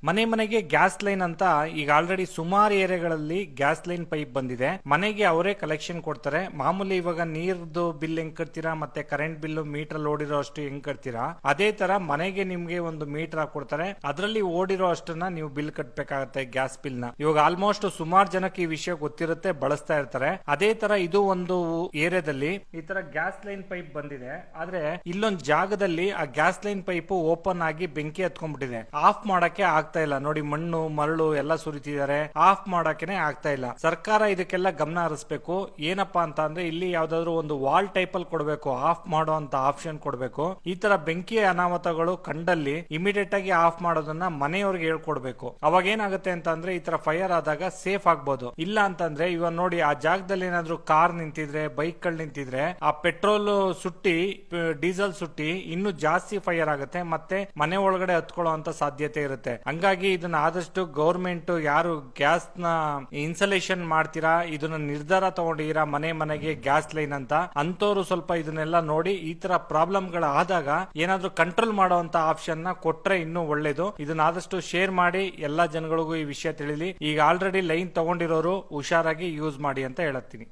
ಮನೆ ಮನೆಗೆ gas line ಅಂತ ಈಗ ಆಲ್ರೆಡಿ ಸುಮಾರು ಏರಿಯಾಗಳಲ್ಲಿ ಗ್ಯಾಸ್ ಲೈನ್ ಪೈಪ್ ಬಂದಿದೆ. ಮನೆಗೆ ಅವರೇ ಕಲೆಕ್ಷನ್ ಕೊಡ್ತಾರೆ. ಮಾಮೂಲಿ ಇವಾಗ ನೀರ್ದು ಬಿಲ್ ಹೆಂಗ್ ಕಟ್ತೀರಾ ಮತ್ತೆ ಕರೆಂಟ್ ಬಿಲ್ ಮೀಟರ್ ಓಡಿರೋ ಅಷ್ಟು ಹೆಂಗ್ ಕಟ್ತೀರಾ, ಅದೇ ತರ ಮನೆಗೆ ನಿಮ್ಗೆ ಒಂದು ಮೀಟರ್ ಹಾಕೊಡ್ತಾರೆ. ಅದರಲ್ಲಿ ಓಡಿರೋ ಅಷ್ಟನ್ನ ನೀವು ಬಿಲ್ ಕಟ್ಬೇಕಾಗತ್ತೆ ಗ್ಯಾಸ್ ಬಿಲ್ ನ. ಇವಾಗ ಆಲ್ಮೋಸ್ಟ್ ಸುಮಾರು ಜನಕ್ಕೆ ಈ ವಿಷಯ ಗೊತ್ತಿರುತ್ತೆ, ಬಳಸ್ತಾ ಇರ್ತಾರೆ. ಅದೇ ತರ ಇದು ಒಂದು ಏರಿಯಾದಲ್ಲಿ ಈ ತರ ಗ್ಯಾಸ್ ಲೈನ್ ಪೈಪ್ ಬಂದಿದೆ. ಆದ್ರೆ ಇಲ್ಲೊಂದು ಜಾಗದಲ್ಲಿ ಆ ಗ್ಯಾಸ್ ಲೈನ್ ಪೈಪ್ ಓಪನ್ ಆಗಿ ಬೆಂಕಿ ಹತ್ಕೊಂಡ್ಬಿಟ್ಟಿದೆ. ಆಫ್ ಮಾಡಕ್ಕೆ ಆಗ್ತಾ ಇಲ್ಲ. ನೋಡಿ, ಮಣ್ಣು ಮರಳು ಎಲ್ಲ ಸುರಿತಿದ್ದಾರೆ, ಆಫ್ ಮಾಡಕ್ಕೆ ಆಗ್ತಾ ಇಲ್ಲ. ಸರ್ಕಾರ ಇದಕ್ಕೆಲ್ಲ ಗಮನ ಹರಿಸಬೇಕು. ಏನಪ್ಪಾ ಅಂತ ಅಂದ್ರೆ ಇಲ್ಲಿ ಯಾವ್ದಾದ್ರು ಒಂದು ವಾಲ್ ಟೈಪ್ ಅಲ್ಲಿ ಕೊಡಬೇಕು, ಆಫ್ ಮಾಡೋ ಅಂತ ಆಪ್ಷನ್ ಕೊಡಬೇಕು. ಈ ತರ ಬೆಂಕಿ ಅನಾಹುತಗಳು ಕಂಡಲ್ಲಿ ಇಮಿಡಿಯೇಟ್ ಆಗಿ ಆಫ್ ಮಾಡೋದನ್ನ ಮನೆಯವ್ರಿಗೆ ಹೇಳ್ಕೊಡ್ಬೇಕು. ಅವಾಗ ಏನಾಗುತ್ತೆ ಅಂತ ಅಂದ್ರೆ ಈ ತರ ಫೈರ್ ಆದಾಗ ಸೇಫ್ ಆಗ್ಬೋದು. ಇಲ್ಲ ಅಂತಂದ್ರೆ ಇವಾಗ ನೋಡಿ, ಆ ಜಾಗದಲ್ಲಿ ಏನಾದ್ರು ಕಾರ್ ನಿಂತಿದ್ರೆ, ಬೈಕ್ ಗಳು ನಿಂತಿದ್ರೆ ಆ ಪೆಟ್ರೋಲ್ ಸುಟ್ಟಿ ಡೀಸೆಲ್ ಸುಟ್ಟಿ ಇನ್ನು ಜಾಸ್ತಿ ಫೈರ್ ಆಗುತ್ತೆ, ಮತ್ತೆ ಮನೆ ಒಳಗಡೆ ಹತ್ಕೊಳ್ಳೋ ಅಂತ ಸಾಧ್ಯತೆ ಇರುತ್ತೆ. ಹಂಗಾಗಿ ಇದನ್ನ ಆದಷ್ಟು ಗೌರ್ಮೆಂಟ್ ಯಾರು ಗ್ಯಾಸ್ ನ ಇನ್ಸಲೇಷನ್ ಮಾಡ್ತೀರಾ, ಇದನ್ನ ನಿರ್ಧಾರ ತಗೊಂಡಿರಾ ಮನೆ ಮನೆಗೆ ಗ್ಯಾಸ್ ಲೈನ್ ಅಂತ ಅಂತವ್ರು ಸ್ವಲ್ಪ ಇದನ್ನೆಲ್ಲ ನೋಡಿ ಈ ತರ ಪ್ರಾಬ್ಲಮ್ ಗಳಾದಾಗ ಏನಾದ್ರೂ ಕಂಟ್ರೋಲ್ ಮಾಡುವಂತ ಆಪ್ಷನ್ ನ ಕೊಟ್ರೆ ಇನ್ನೂ ಒಳ್ಳೇದು. ಇದನ್ನ ಆದಷ್ಟು ಶೇರ್ ಮಾಡಿ ಎಲ್ಲಾ ಜನಗಳಿಗೂ ಈ ವಿಷಯ ತಿಳಿಲಿ. ಈಗ ಆಲ್ರೆಡಿ ಲೈನ್ ತಗೊಂಡಿರೋರು ಹುಷಾರಾಗಿ ಯೂಸ್ ಮಾಡಿ ಅಂತ ಹೇಳತ್ತೀನಿ.